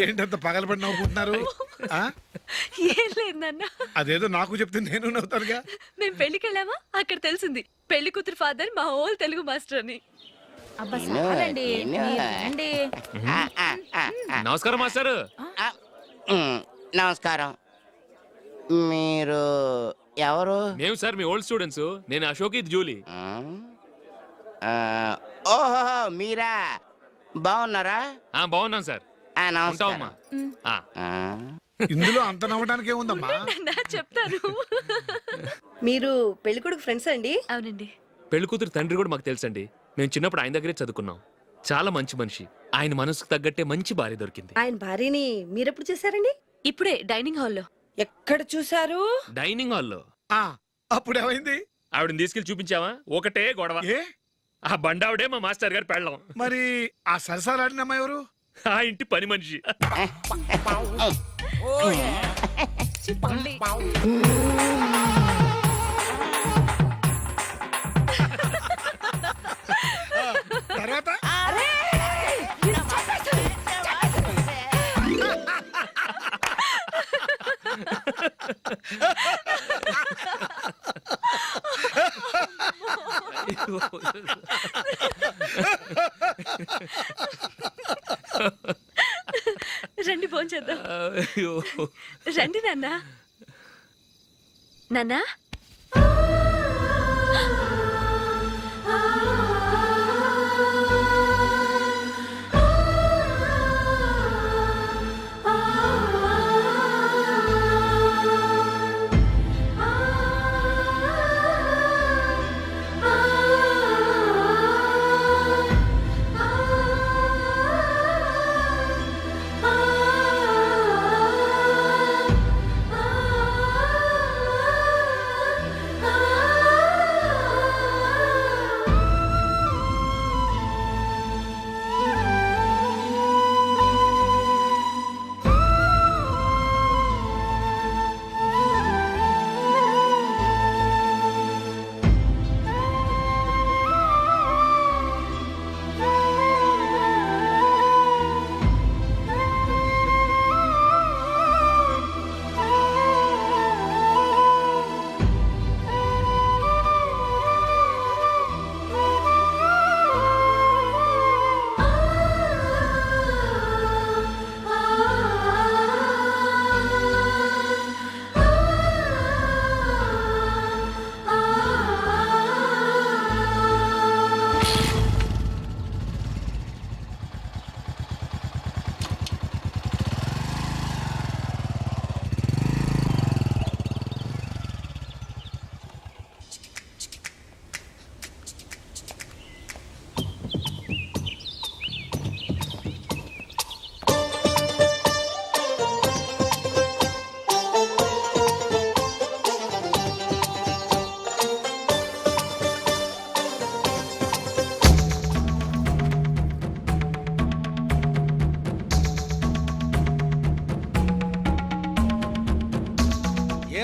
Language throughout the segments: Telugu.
ఏంటంత పగలబడి నవ్వుకుంటున్నారు? ఏం లేదు నాన్న. అదేదో నాకు చెప్తే నేను నవ్వుతానుగా. మేము పెళ్లికి వెళ్ళామా, అక్కడ తెలిసింది పెళ్లి కూతురు ఫాదర్ మా హోల్ తెలుగు మాస్టర్ అని. అబ్బా చాలండి. నమస్కారం మాస్టర్. నమస్కారం. మీరు ఎవరు? మేము సార్ మీ ఓల్డ్ స్టూడెంట్స్. నేను అశోక్, ఇది జూలీ. ఓహో మీరా, బాగున్నారా? బాగున్నాం సార్. నమస్కారం. ఇందులో అంత నవ్వడానికి ఏముందమ్మా? చెప్తారు. మీరు పెళ్లి కొడుకు ఫ్రెండ్స్ అండి? అవునండి. పెళ్లి కూతురు తండ్రి కూడా మాకు తెలుసండి. మేము చిన్నప్పుడు ఆయన దగ్గరే చదువుకున్నాం. చాలా మంచి మనిషి. ఆయన మనసుకు తగ్గట్టే మంచి భార్య దొరికింది. ఆయన భార్యని మీరెప్పుడు చూసారండి? ఇప్పుడే డైనింగ్ హాల్లో. ఎక్కడ చూసారు? డైనింగ్ హాల్లో. అప్పుడు ఏమైంది? ఆవిడని తీసుకెళ్లి చూపించావా? ఒకటే గొడవ. ఆ బండావిడే మా మాస్టర్ గారు పెళ్ళం. మరి ఆ సరసాలాడినమ్మ ఎవరు? ఆ ఇంటి పని మనిషి. తర్వాత రండి ఫోన్ చేద్దాం. రండి నాన్న. నాన్న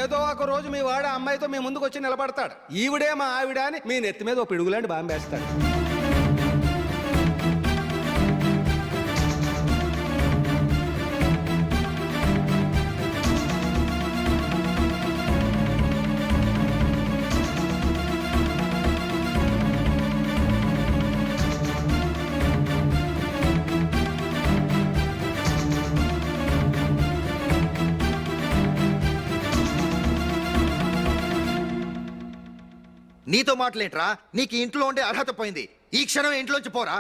ఏదో ఒక రోజు మీ వాడు అమ్మాయితో మీ ముందుకు వచ్చి నిలబడతాడు. ఈవిడే మా ఆవిడ అని మీ నెత్తి మీద ఒక పిడుగులాంటి బాంబేస్తాడు. నీతో మాటలేట్రా? నీకు ఇంట్లో ఉండే అర్హత పోయింది. ఈ క్షణం ఇంట్లోంచి పోరా.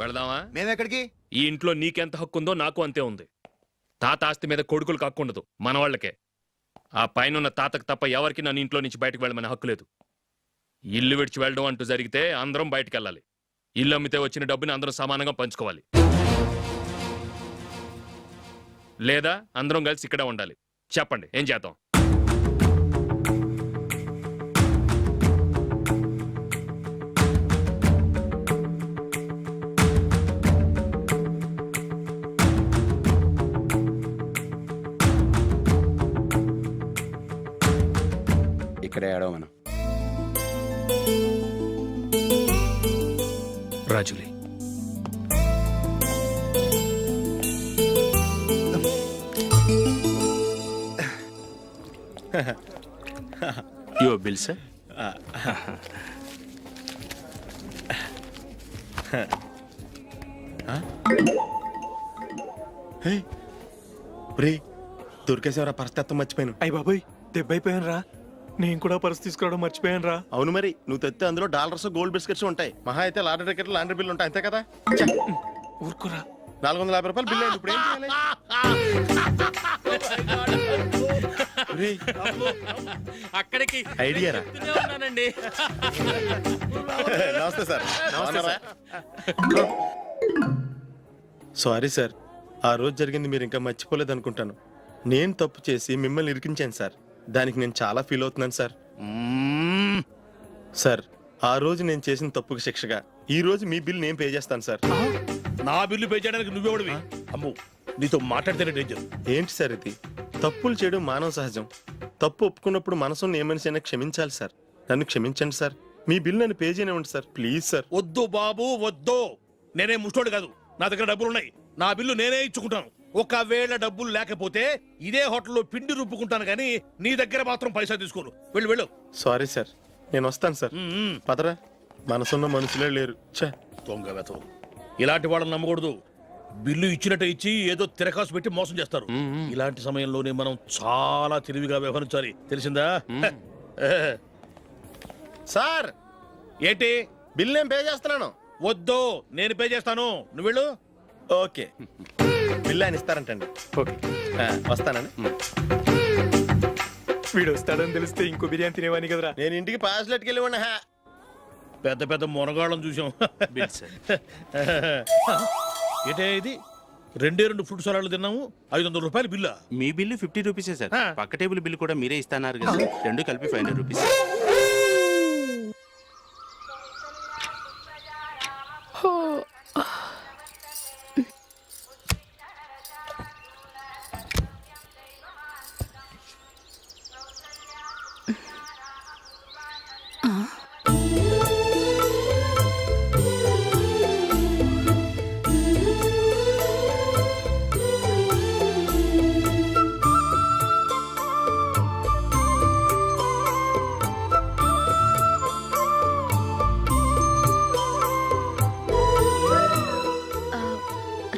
వెళదామా? మేమెక్కడికి? ఈ ఇంట్లో నీకెంత హక్కు ఉందో నాకు అంతే ఉంది. తాత ఆస్తి మీద కొడుకులకు హక్కు ఉండదు, మన వాళ్ళకే. ఆ పైన తాతకు తప్ప ఎవరికి నన్ను ఇంట్లో నుంచి బయటకు వెళ్ళమని హక్కు లేదు. ఇల్లు విడిచి వెళ్ళడం అంటూ జరిగితే అందరం బయటకు వెళ్ళాలి. ఇల్లు అమ్మితే వచ్చిన డబ్బుని అందరం సమానంగా పంచుకోవాలి. లేదా అందరం కలిసి ఇక్కడే ఉండాలి. చెప్పండి ఏం చేద్దాం? ఇక్కడే ఆడో మనం. రాజులీ, యువర్ బిల్ సార్. దొరికేసేవరా పరిస్థితి మర్చిపోయాను. అయ్య బాబాయ్ దెబ్బైపోయాను రా. నేను కూడా పర్స్ తీసుకురావడం మర్చిపోయాను రా. అవును మరి నువ్వు తెస్తే అందులో డాలర్స్ గోల్డ్ బిస్కెట్స్ ఉంటాయి. మహా అయితే లాటరీ టికెట్ లాండ్రీ బిల్లు ఉంటాయి, అంతే కదా. ఊరుకురా. 450 రూపాయలు బిల్లు అయింది. ఇప్పుడు ఏం చేయాలి? ఒరేయ్, అక్కడికి ఐడియా రా. ఉన్నానండి. నమస్తే సార్. సారీ సార్, ఆ రోజు జరిగింది మీరు ఇంకా మర్చిపోలేదు అనుకుంటాను. నేను తప్పు చేసి మిమ్మల్ని ఇరికించాను సార్. దానికి నేను చాలా ఫీల్ అవుతున్నాను సార్. సార్, ఆ రోజు నేను చేసిన తప్పుకి శిక్షగా ఈ రోజు మీ బిల్ నేను పే చేస్తాను సార్. నా బిల్లు పే చేయడానికి నువ్వెవడివి? అమ్ము, నీతో మాట్లాడితేనే డేంజర్. ఏంటి సార్ ఇది? తప్పులు చేయడం మానవ సహజం. తప్పు ఒప్పుకున్నప్పుడు మనసుని ఏ మనిషి అయినా క్షమించాలి సార్. నన్ను క్షమించండి సార్. మీ బిల్ నన్ను పే చేయనివ్వండి సార్, ప్లీజ్ సార్. వద్దు బాబు వద్దు. నేనే ముష్టోడు కాదు, నా దగ్గర డబ్బులు ఉన్నాయి. నా బిల్లు నేనే ఇచ్చుకుంటాను. ఒకవేళ డబ్బులు లేకపోతే ఇదే హోటల్లో పిండి రుబ్బుకుంటాను కానీ నీ దగ్గర మాత్రం పైసా తీసుకోను. వెళ్ళు వెళ్ళు. సారీ సార్, నేను వస్తాను సార్. పదరా, మనసున్న మనుషులే లేరు. ఛే, దొంగ వెతవు. ఇలాంటి వాళ్ళని నమ్మకూడదు. బిల్లు ఇచ్చినట్టు ఇచ్చి ఏదో తిరకాసు పెట్టి మోసం చేస్తారు. ఇలాంటి సమయంలోనే మనం చాలా తెలివిగా వ్యవహరించాలి, తెలిసిందా? సార్ ఏంటి? బిల్ నేను పే చేస్తున్నాను. వద్దు, నేను పే చేస్తాను, నువ్వు వెళ్ళు. ఓకే, బిల్ ఆయన ఇస్తారంటండి. ఓకే, వస్తానండి. వీడు వస్తాడని తెలిస్తే ఇంకో బిర్యానీ తినేవాని కదరా. నేను ఇంటికి పాస్లెట్కి వెళ్ళి ఉన్నా. పెద్ద పెద్ద మునగాళ్ళం చూసాం. Bill sir. ఏంటే ఇది? 2 ఫుడ్ సలాడ్లు తిన్నాము, 500 రూపాయలు బిల్లా? మీ బిల్లు 50 రూపీసే సార్. ఆ. పక్క టేబుల్ బిల్ కూడా మీరే ఇస్తాన్నారు కదా, రెండు కలిపి 500 రూపీస్.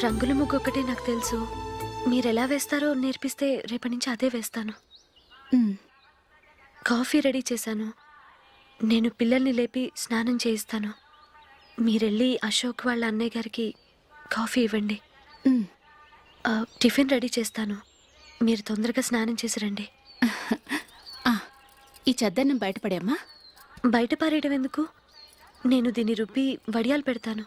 రంగుల ముగ్గు ఒకటే నాకు తెలుసు. మీరెలా వేస్తారో నేర్పిస్తే రేపటి నుంచి అదే వేస్తాను. కాఫీ రెడీ చేశాను. నేను పిల్లల్ని లేపి స్నానం చేయిస్తాను. మీరెళ్ళి అశోక్ వాళ్ళ అన్నయ్య గారికి కాఫీ ఇవ్వండి. టిఫిన్ రెడీ చేస్తాను. మీరు తొందరగా స్నానం చేసి రండి. ఈ చెద్దన్నం బయటపడేమ్మా. బయట పారేయడం ఎందుకు? నేను దీన్ని రుబ్బి వడియాలు పెడతాను.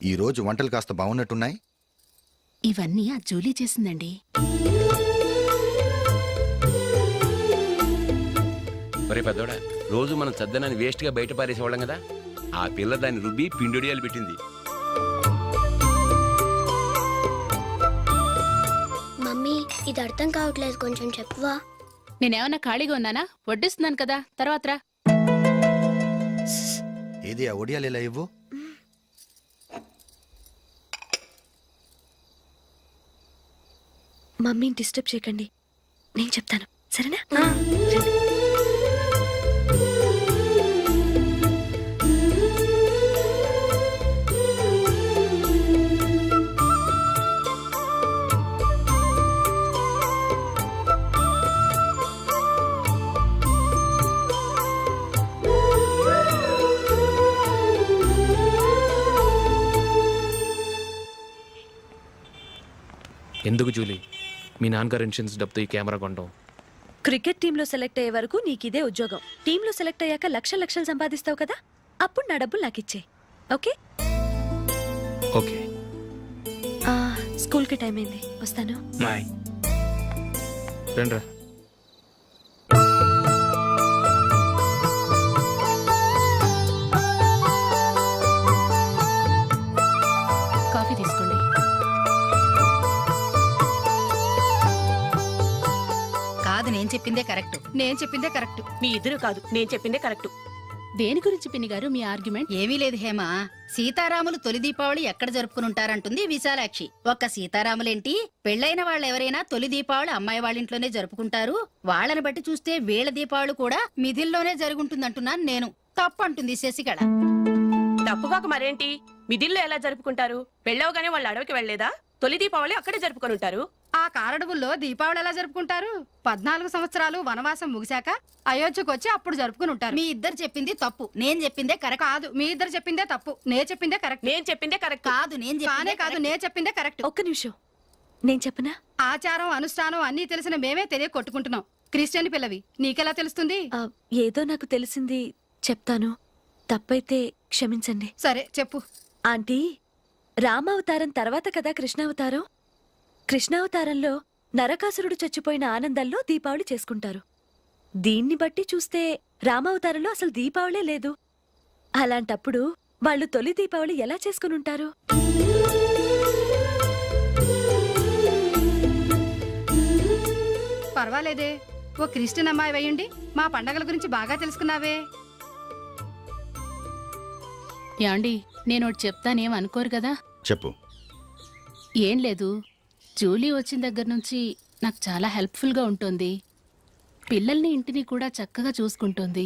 ఈ రోజు వంటలు కాస్త బాగున్నట్టున్నాయి. ఇవన్నీ ఆ జూలీ చేసిందండి. ఒరే పెద్దోడా, రోజు మనం చద్దనాన్ని వేస్ట్ గా బయట పారేసేవాళ్ళం కదా, ఆ పిల్ల దాన్ని రుబ్బి పిండొడియాలు పెట్టింది. మమ్మీ, ఇది అర్థం కావట్లేదు, కొంచెం చెప్పువా. నేనేమన్నా ఖాళీగా ఉన్నానా? వడ్డిస్తున్నాను కదా, తర్వాత రా. ఏది ఆ ఒడియాలు ఎలా ఇవ్వు. మమ్మీని డిస్టర్బ్ చేయకండి, నేను చెప్తాను, సరేనా? రండి. ఎందుకు జూలీ మీ నాన్నగారు ఇన్సూరెన్స్ డబ్బుతో ఈ కెమెరా కొనడం? క్రికెట్ టీంలో సెలెక్ట్ అయ్యే వరకు నీకిదే ఉద్యోగం. టీంలో సెలెక్ట్ అయ్యాక లక్షలు సంపాదిస్తావు కదా, అప్పుడు నా డబ్బులు నాకు ఇచ్చే. ఓకే? ఓకే. స్కూల్కి టైం అయింది, వస్తాను. బాయ్. రండ్రా. కాఫీ తీసుకోండి. కాదు, నేను చెప్పిందే కరెక్ట్. నేను చెప్పిందే కరెక్ట్. మీ ఇద్దరు కాదు, నేను చెప్పిందే కరెక్ట్. దేని గురించి పిన్ని గారు మీ ఆర్గ్యుమెంట్? ఏమీ లేదు హేమ. సీతారాములు తొలి దీపావళి ఎక్కడ జరుపుకుని ఉంటారంటుంది విశాలాక్షి. ఒక్క సీతారాములేంటి, పెళ్ళైన వాళ్ళు ఎవరైనా తొలి దీపావళి అమ్మాయి వాళ్ళ ఇంట్లోనే జరుపుకుంటారు. వాళ్ళని బట్టి చూస్తే వీళ్ళ దీపావళి కూడా మిథిల్లోనే జరుగుంటుందంటున్నాను నేను. తప్పు అంటుంది శశికళ. తప్పుగాక మరేంటి, మిదిల్లో ఎలా జరుపుకుంటారు? పెళ్ళవగానే వాళ్ళు అడవికి వెళ్లేదా? తొలి దీపావళి అక్కడే జరుపుకొని ఉంటారు. ఆ కారడవుల్లో దీపావళి ఎలా జరుపుకుంటారు? 14 సంవత్సరాలు వనవాసం ముగిశాక అయోధ్యకు వచ్చి అప్పుడు జరుపుకుని ఉంటారు. మీ ఇద్దరు చెప్పింది తప్పు, నేను చెప్పిందే కరెక్ట్. కాదు, మీ ఇద్దరు చెప్పిందే తప్పు, నేను చెప్పిందే కరెక్ట్. నేను చెప్పిందే కరెక్ట్. కాదు, నేను చెప్పిందే కరెక్ట్. ఒక్క నిమిషం, నేను చెప్పనా? ఆచారం అనుష్ఠానం అన్నీ తెలిసిన మేమే తెలియ కొట్టుకుంటున్నాం. క్రిస్టియన్ పిల్లవి, నీకెలా తెలుస్తుంది? ఏదో నాకు తెలిసింది చెప్తాను, తప్పైతే క్షమించండి. సరే చెప్పు. ఆంటీ, రామావతారం తర్వాత కదా కృష్ణావతారం. కృష్ణావతారంలో నరకాసురుడు చచ్చిపోయిన ఆనందంలో దీపావళి చేసుకుంటారు. దీన్ని బట్టి చూస్తే రామావతారంలో అసలు దీపావళే లేదు. అలాంటప్పుడు వాళ్ళు తొలి దీపావళి ఎలా చేసుకునుంటారు? పర్వాలేదే, ఓ క్రిస్టియన్ అమ్మాయి అయ్యుండి మా పండగల గురించి బాగా తెలుసుకున్నావే. యాండి, నేను ఒకటి చెప్తానేం అనుకోరు కదా? చెప్పు. ఏం లేదు, జూలీ వచ్చిన దగ్గర నుంచి నాకు చాలా హెల్ప్ఫుల్గా ఉంటుంది. పిల్లల్ని ఇంటిని కూడా చక్కగా చూసుకుంటుంది.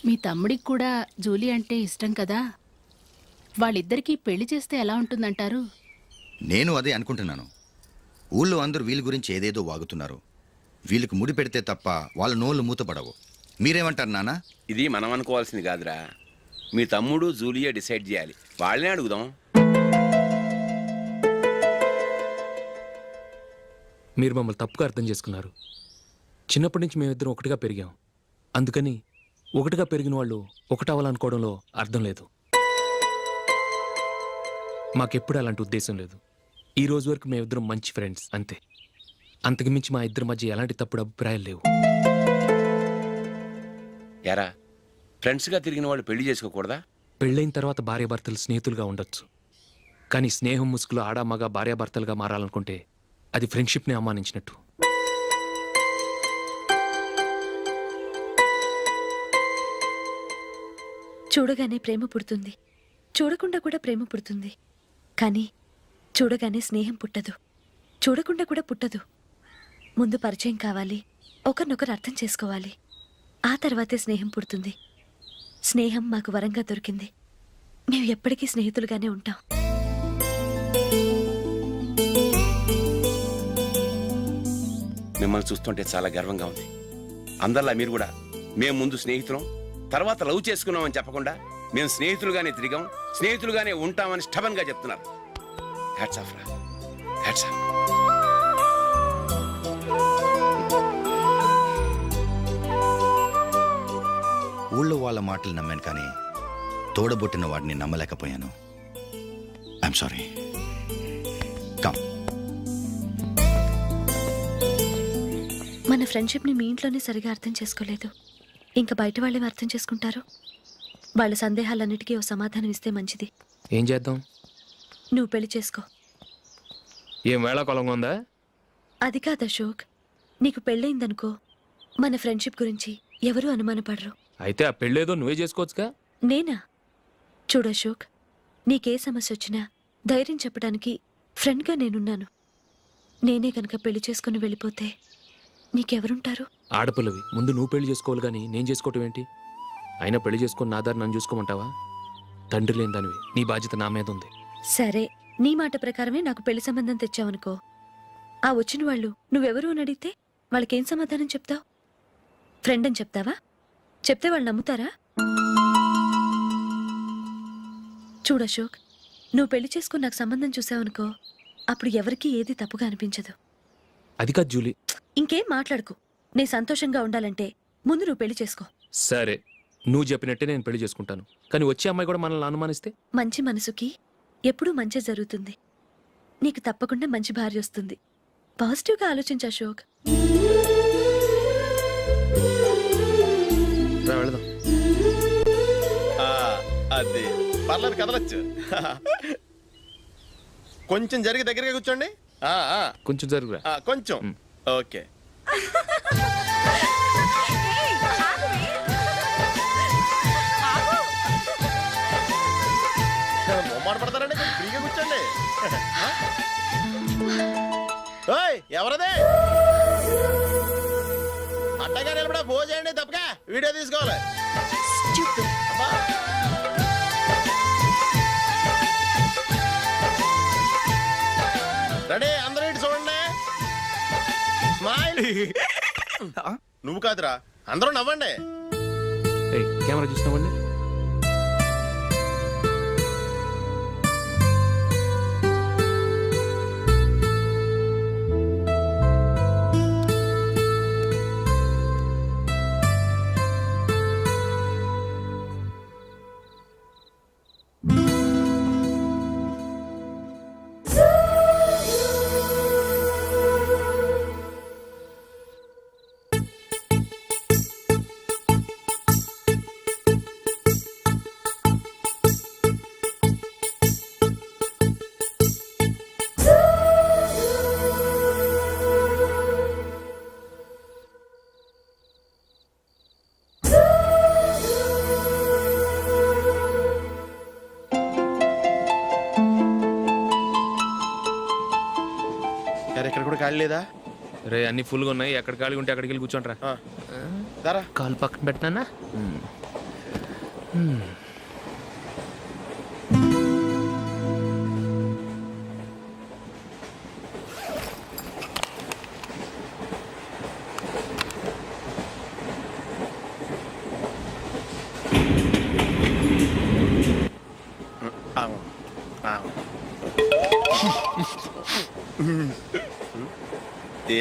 మీ తమ్ముడికి కూడా జూలీ అంటే ఇష్టం కదా. వాళ్ళిద్దరికీ పెళ్లి చేస్తే ఎలా ఉంటుందంటారు? నేను అదే అనుకుంటున్నాను. ఊళ్ళో అందరూ వీళ్ళ గురించి ఏదేదో వాగుతున్నారు. వీళ్ళకి ముడి పెడితే తప్ప వాళ్ళ నోళ్ళు మూతపడవు. మీరేమంటారు నాన్న? ఇది మనం అనుకోవాల్సింది కాదురా. మీ తమ్ముడు జూలియా డిసైడ్ చేయాలి. వాళ్ళనే అడుగుదాం. మీరు మమ్మల్ని తప్పుగా అర్థం చేసుకున్నారు. చిన్నప్పటి నుంచి మేమిద్దరం ఒకటిగా పెరిగాం. అందుకని ఒకటిగా పెరిగిన వాళ్ళు ఒకటవ్వాలనుకోవడంలో అర్థం లేదు. మాకెప్పుడు అలాంటి ఉద్దేశం లేదు. ఈ రోజు వరకు మేమిద్దరం మంచి ఫ్రెండ్స్ అంతే. అంతకు మించి మా ఇద్దరి మధ్య ఎలాంటి తప్పుడు అభిప్రాయాలు లేవు. యారా, ఫ్రెండ్స్గా తిరిగిన వాళ్ళు పెళ్లి చేసుకోకూడదా? పెళ్ళైన తర్వాత భార్యాభర్తలు స్నేహితులుగా ఉండొచ్చు. కానీ స్నేహం ముసుగులో ఆడామగా భార్యాభర్తలుగా మారాలనుకుంటే అది ఫ్రెండ్షిప్ని అవమానించినట్టు. చూడగానే ప్రేమ పుడుతుంది, చూడకుండా కూడా ప్రేమ పుడుతుంది. కానీ చూడగానే స్నేహం పుట్టదు, చూడకుండా కూడా పుట్టదు. ముందు పరిచయం కావాలి, ఒకరినొకరు అర్థం చేసుకోవాలి. ఆ తర్వాతే స్నేహం పుడుతుంది. స్నేహం మాకు వరంగా దొరికింది. మేము ఎప్పటికీ స్నేహితులుగానే ఉంటాం. మిమ్మల్ని చూస్తుంటే చాలా గర్వంగా ఉంది. అందరిలా మీరు కూడా మేము ముందు స్నేహితులం, తర్వాత లవ్ చేసుకున్నామని చెప్పకుండా మేము స్నేహితులుగానే తిరిగాం, స్నేహితులుగానే ఉంటామని స్టబన్గా చెప్తున్నారు. హ్యాట్స్ ఆఫ్ రా, హ్యాట్స్ ఆఫ్. ఊళ్ళో వాళ్ళ మాటలు నమ్మాను, కానీ తోడబుట్టిన వాడిని నమ్మలేకపోయాను. I'm sorry. కమ్. మన ఫ్రెండ్షిప్ని మీ ఇంట్లోనే సరిగా అర్థం చేసుకోలేదు, ఇంకా బయట వాళ్ళేమి అర్థం చేసుకుంటారు? వాళ్ళ సందేహాలన్నిటికీ ఓ సమాధానం ఇస్తే మంచిది. ఏం చేద్దాం? నువ్వు పెళ్లి చేసుకో. ఏం వేళాకొలంగా ఉందా? అది కాదు అశోక్, నీకు పెళ్ళయిందనుకో, మన ఫ్రెండ్షిప్ గురించి ఎవరూ అనుమానపడరు. అయితే ఆ పెళ్ళేదో నువ్వే చేసుకోవచ్చుగా. నేనా? చూడు అశోక్, నీకే సమస్య వచ్చినా ధైర్యం చెప్పడానికి ఫ్రెండ్గా నేనున్నాను. నేనే కనుక పెళ్లి చేసుకుని వెళ్ళిపోతే నీకెవరుంటారు? ఆడపిల్లవి, ముందు నువ్వు పెళ్లి చేసుకోవాలి కానీ నేను చేసుకోవటం ఏంటి? అయినా పెళ్లి చేసుకుని నా దారి నన్ను చూసుకోమంటావా? తండ్రి లేని దానివి, నీ బాధ్యత నా మీద ఉంది. సరే, నీ మాట ప్రకారమే నాకు పెళ్లి సంబంధం తెచ్చావనుకో, ఆ వచ్చిన వాళ్ళు నువ్వెవరు అని అడిగితే వాళ్ళకేం సమాధానం చెప్తావు? ఫ్రెండ్ అని చెప్తావా? చెప్తే వాళ్ళు నమ్ముతారా? చూడు అశోక్, నువ్వు పెళ్లి చేసుకుని నాకు సంబంధం చూసావనుకో, అప్పుడు ఎవరికీ ఏది తప్పుగా అనిపించదు. అది కాదు జూలీ. ఇంకేం మాట్లాడుకో. నేను సంతోషంగా ఉండాలంటే ముందు నువ్వు పెళ్లి చేసుకో. సరే, నువ్వు చెప్పినట్టే నేను పెళ్లి చేసుకుంటాను. కానీ వచ్చే అమ్మాయి కూడా మనల్ని అనుమానిస్తే? మంచి మనసుకి ఎప్పుడూ మంచి జరుగుతుంది. నీకు తప్పకుండా మంచి భార్య వస్తుంది. పాజిటివ్గా ఆలోచించు అశోక్. రా, వెళదాం. అది పర్లేదు, కదలొచ్చు. కొంచెం జరిగి దగ్గరగా కూర్చోండి. కొంచెం జరుగురా. కొంచెం. ఓకే. మొమ్మాట పడతారండి, కొంచెం ఫ్రీగా కూర్చోండి. ఓయ్, ఎవరదే? అట్టగా నిలబడా భోజేయండి, తప్పగా వీడియో తీసుకోవాలి. అబ్బా. రెడీ, అందరూ ఇటు చూడండి. స్మైల్. నువ్వు కాదురా, అందరూ నవ్వండి. ఏయ్, కెమెరా చూసినావండి. ఇక్కడ కూడా ఖాళీ లేదా? రే, అన్ని ఫుల్గా ఉన్నాయి. ఎక్కడ ఖాళీ ఉంటే అక్కడికి వెళ్ళి కూర్చోండి. దారా, కాలు పక్కన పెట్టినా.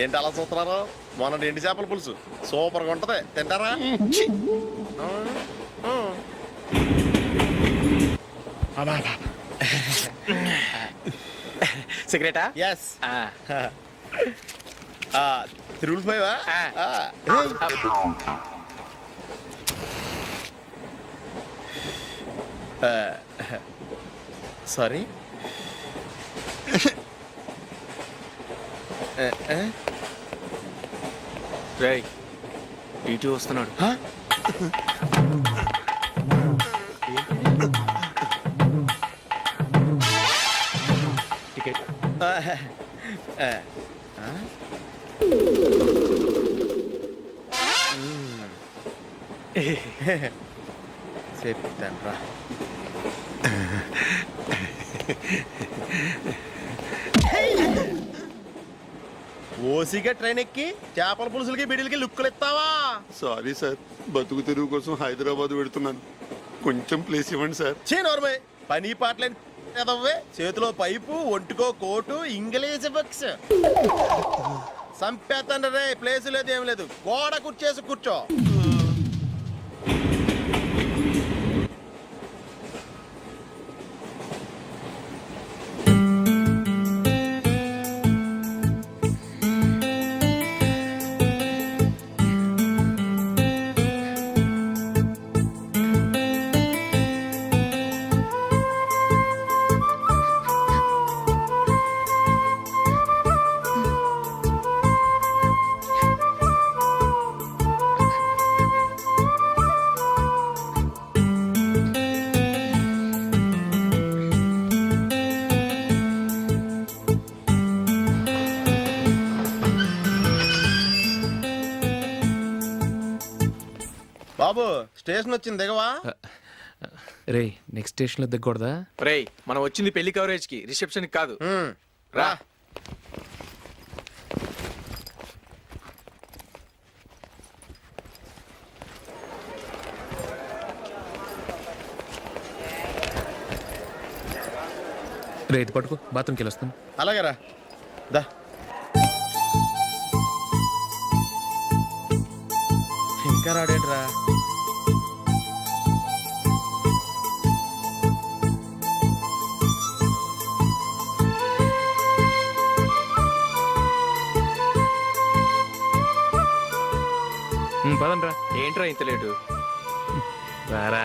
ఏంటి అలా చూస్తున్నారు? మొన్న ఎండి చేపల పులుసు సూపర్గా ఉంటది, తింటారా? సిగరెటా? ఎస్. తిరుగులు పోయావా? సారీ. రేయ్, ఇటు వస్తున్నాడు. టికెట్. చెప్తాను రా. ఓసిగా ట్రైన్ ఎక్కి చేపల పులుసులకి బిడిలకి లుక్కులు ఇస్తావా? సారీ సార్, బతుకు తెరువు కోసం హైదరాబాద్ పెడుతున్నాను, కొంచెం ప్లేస్ ఇవ్వండి సార్. నోర్మే, పని పాటలేని ఎదవ్వే. చేతిలో పైపు, ఒంటికో కోటు, ఇంగ్లీష్ బుక్స్. సంపేతండ్రి రే, ప్లేస్ లేదు ఏం లేదు, గోడ కుర్చేసి కూర్చో. బాబు, స్టేషన్ వచ్చింది, దిగవా? రే, నెక్స్ట్ స్టేషన్ లో దిగకూడదా? రేయ్, మనం వచ్చింది పెళ్లి కవరేజ్ కి, రిసెప్షన్ కి కాదు. రా. రేతి పట్టుకో బాత్రూమ్కి వెళ్ళొస్తాను. అలాగే రా దా. ఇంకా రాడేంట్రా? పదండ్రా. ఏంట్రా ఇంత లేటు? రారా.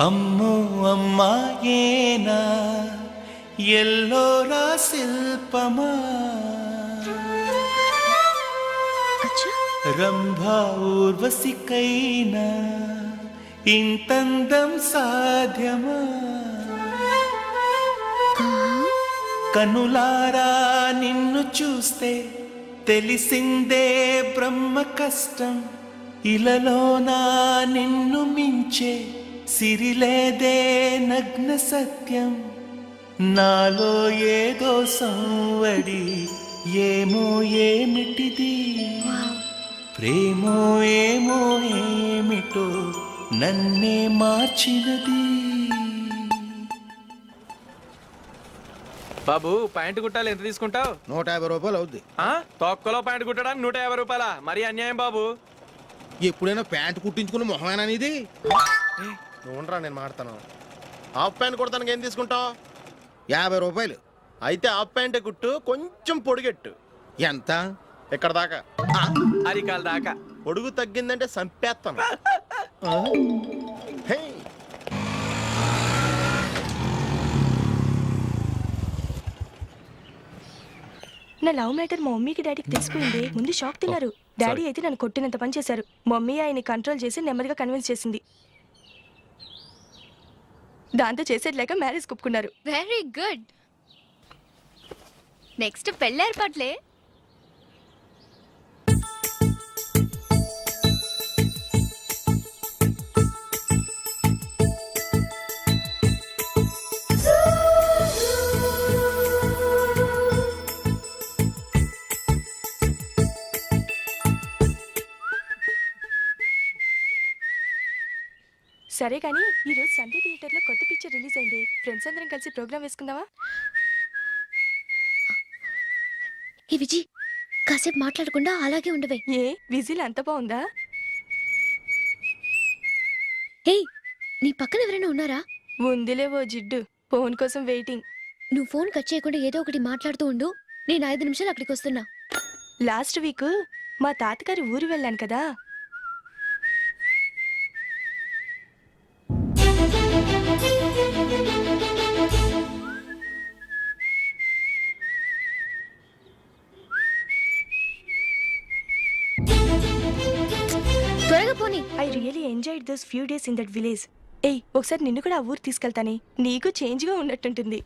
అమ్మో అమ్మాయేనా ఎల్లోరా శిల్పమా రంభా ఊర్వశికైనా ఇంతందం సాధ్యమా కనులారా నిన్ను చూస్తే తెలిసిందే బ్రహ్మ కష్టం ఇలలోనా నిన్ను మించే సిరిలేదే నగ్న సత్యం నాలో ఏదో సంవడి ఏమో ఏమిటిది ప్రేమో ఏమో ఏమిటో నన్నే మార్చినది. బాబు ప్యాంటు కుట్టాలి, ఎంత తీసుకుంటావు? 150 రూపాయలు అవుద్ది. తొక్కలో ప్యాంటు కుట్టడానికి 150 రూపాయల? మరి అన్యాయం బాబు. ఎప్పుడైనా ప్యాంట్ కుట్టించుకున్న మొహమేనా ఇది? నువ్వు ఉండరా, నేను మాడతాను. హాఫ్ ప్యాంట్ కుడతానికి ఏం తీసుకుంటావు? 50 రూపాయలు. అయితే హాఫ్ ప్యాంటే కుట్టు, కొంచెం పొడిగెట్టు. ఎంత? ఇక్కడ దాకా, అరికాల దాకా. పొడుగు తగ్గిందంటే సంపేస్తాను. హే, నా లవ్ మ్యాటర్ మా మమ్మీకి డాడీకి తెలిసిపోయింది. ముందు షాక్ తిన్నారు. డాడీ అయితే నన్ను కొట్టినంత పని చేశారు. మమ్మీ ఆయన్ని కంట్రోల్ చేసి నెమ్మదిగా కన్విన్స్ చేసింది. దాంతో చేసేట్లేక మ్యారేజ్ ఒప్పుకున్నారు. Very good. నెక్స్ట్ పెళ్లి ఏర్పాట్లే. సరే కానీ ఈ రోజు సండే థియేటర్ లో కొత్త పిక్చర్ రిలీజ్ అయింది. ఫ్రెండ్స్ అందరం కలిసి ప్రోగ్రామ్ వేసుకుందామా? ఈ విజి కాసేపు మాట్లాడకుండా అలాగే ఉండవే. ఏ విజిల్ అంత బాగుందా? హే, నీ పక్కన ఎవరైనా ఉన్నారా? ఉందిలే ఓ జిడ్డు. ఫోన్ కోసం వెయిటింగ్. నువ్వు ఫోన్ కట్ చేయకుండా ఏదో ఒకటి మాట్లాడుతూ ఉండు. నేను 5 నిమిషాలు అక్కడికి వస్తున్నా. లాస్ట్ వీక్ మా తాతగారి ఊరు వెళ్ళాను కదా. త్వరగా పోనీ. I really enjoyed those few days in that village. ఏయ్, ఒకసారి నిన్ను కూడా ఆ ఊరు తీసుకెళ్తానే. నీకు చేంజ్గా ఉన్నట్టుంటుంది.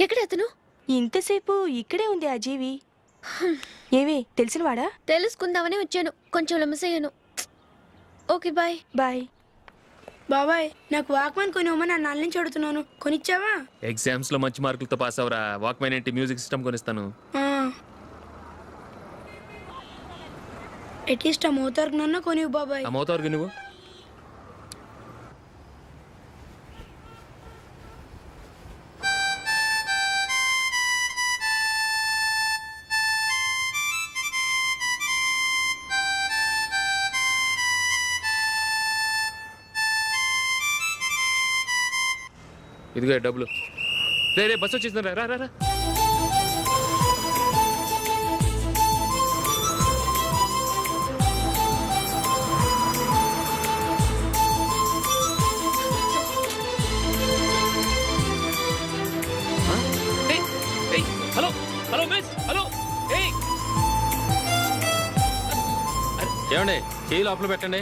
ఎక్కడ అతను? ఇంతసేపు ఇక్కడే ఉంది ఆ జీవి. ఏవి తెలిసినవాడా? తెలుసుకుందామని వచ్చాను. కొంచెం లమసయ్యాను. Okay bye. బాయ్. బాబాయ్, నాకు వాక్మన్ కొనివ్వమని 4 నుంచి అడుగుతున్నాను. కొనిచ్చావా? ఎగ్జామ్స్ లో మంచి మార్కులతో పాస్ అవరా. వాక్మెన్ ఏంటి, మ్యూజిక్ సిస్టమ్ కొనిస్తాను. అట్లీస్ట్ ఆ మోతార్కు నన్న కొనివ్వు బాబాయ్. ఆ మోతారు నువ్వు ఇదిగో ఈ డబ్బులు. రే బస్సు వచ్చేసింది, రా రా రా. Hello hello miss, hello. ఏమండి చేయి లోపల పెట్టండి.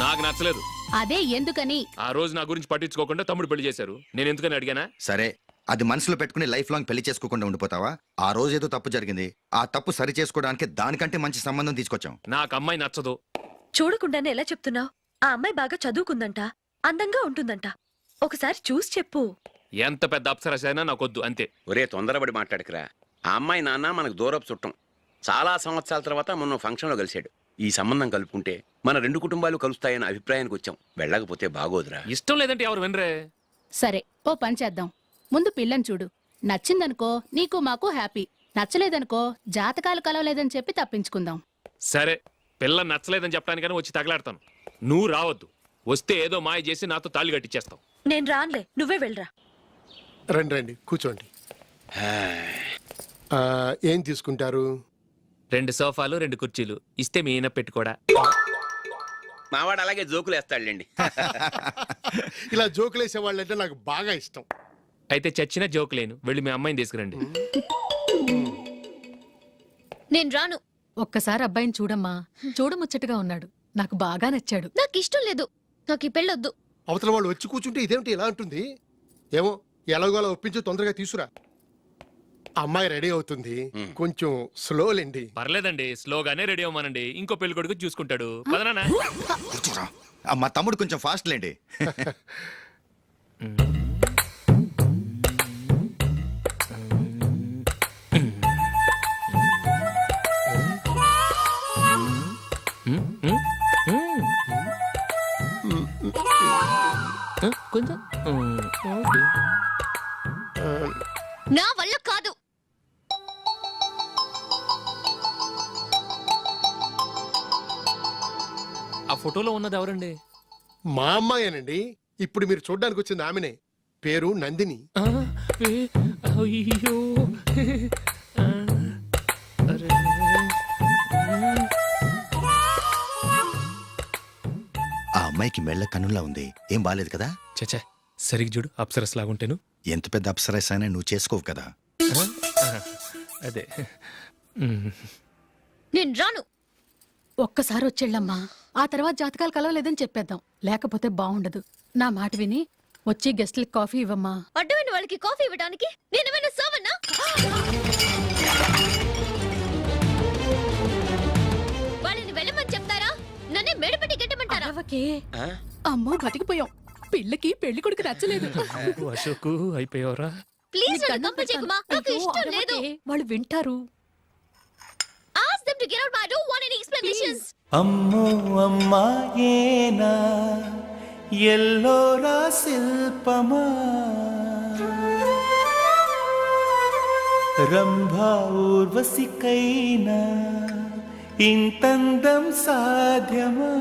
నాకు నచ్చలేదు. అదే ఎందుకని? ఆ రోజు నా గురించి పట్టించుకోకుండా తమ్ముడు పెళ్లి చేశారు. నేను ఎందుకని అడిగానా? సరే, అది మనసులో పెట్టుకుని లైఫ్ లాంగ్ పెళ్లి చేసుకోకుండా ఉండిపోతావా? ఆ రోజు ఏదో తప్పు జరిగింది, ఆ తప్పు సరి చేసుకోవడానికి దానికంటే మంచి సంబంధం తీసుకొచ్చాం. నాకు అమ్మాయి నచ్చదు. చూడకుండానే ఎలా చెప్తున్నావు? ఆ అమ్మాయి బాగా చదువుకుందంట, అందంగా ఉంటుందంట. ఒకసారి చూసి చెప్పు. ఎంత పెద్ద అప్సరస అయినా నాకొద్దు, అంతే. ఒరే తొందరపడి మాట్లాడకురా. ఆ అమ్మాయి నాన్న మనకు దూరపు చుట్టం. చాలా సంవత్సరాల తర్వాత మొన్న ఫంక్షన్లో కలిశాడు. ఈ సంబంధం కలుపుకుంటే మన రెండు కుటుంబాలు కలుస్తాయన్న అభిప్రాయానికి వచ్చాం. వెళ్ళకపోతే బాగోదురా. ఇష్టం లేదంటే ఎవరు వినరే. సరే, ఓ పని చేద్దాం. ముందు పిల్లని చూడు. నచ్చిందనుకో నీకు మాకు హ్యాపీ. నచ్చలేదనుకో జాతకాలు కలవలేదని చెప్పి తప్పించుకుందాం. సరే, పిల్ల నచ్చలేదని చెప్పడానికైనా వచ్చి తగలాడతాను. నువ్వు రావద్దు. వస్తే ఏదో మాయ చేసి నాతో తాళి కట్టించేస్తావు. నేను రానులే, నువ్వే వెళ్ళరా. రండి రండి కూర్చోండి. ఏం తీసుకుంటారు? 2 సోఫాలు 2 కుర్చీలు ఇస్తే మీ ఈయన పెట్టుకోడా. మావాడు అలాగే జోకులు వేస్తాడులేండి. ఇలా జోకులేసే వాళ్ళంటే నాకు బాగా ఇష్టం. అయితే చచ్చిన జోక్ లేను. వెళ్ళి మీ అమ్మాయిని తీసుకురండి. నేను రాను. ఒక్కసారి అబ్బాయిని చూడమ్మా. చూడముచ్చటగా ఉన్నాడు, నాకు బాగా నచ్చాడు. నాకు ఇష్టం లేదు. నాకు ఈ పెళ్ళొద్దు. అవతల వాళ్ళు వచ్చి కూర్చుంటే ఇదేమిటి ఇలా ఉంటుంది? ఏమో ఎలాగోలా ఒప్పించి తొందరగా తీసురా. అమ్మాయి రెడీ అవుతుంది, కొంచెం స్లోలేండి. పర్లేదండి, స్లోగానే రెడీ అవ్వమానండి. ఇంకో పెళ్లి కొడుకు చూసుకుంటాడు. పదనా. కూర్చోరా. మా తమ్ముడు కొంచెం ఫాస్ట్ లేండి. కొంచెం నా వల్ల కాదు. ఆ ఫోటోలో ఉన్నది ఎవరండి? మా అమ్మాయేనండి. ఇప్పుడు మీరు చూడడానికి వచ్చింది ఆమెనే. పేరు నందిని. అయ్యో. ఆ అమ్మాయికి మెళ్ళ కన్నులా ఉంది. ఏం బాలేదు కదా? చచ్చా, సరిగ్గా చూడు. అప్సరస్ లాగుంటేను. ఎంత పెద్ద అప్సరస్ అయినా నువ్వు చేసుకోవు కదా. అదే. నేను రాను. ఒక్కసారి వచ్చేళ్ళమ్మా. ఆ తర్వాత జాతకాలు కలవలేదని చెప్పేద్దాం, లేకపోతే బాగుండదు. నా మాట విని వచ్చి గెస్ట్లకి కాఫీ ఇవ్వమ్మా. అడ్డమైన వాళ్ళకి కాఫీ ఇవ్వడానికి నేనేమైనా సోవన్నా? వాళ్ళని వెళ్ళమని చెప్తారా? నన్నే మేడపట్టి గెట్టమంటారా? అమ్మో, బతికిపోయాం. పిల్లకి పెళ్లి కొడుకు నచ్చలేదు. అశోకు అయిపోయావరా? ప్లీజ్ నన్ను కంపచేయకుమా. నాకు ఇష్టం లేదు. వాళ్ళు వింటారు. Ask them to get out. I don't want any explanations. అమ్మో అమ్మాయేనా ఎల్లోరా శిల్పమా రంభా ఊర్వశికైనా ఇంతందం సాధ్యమా?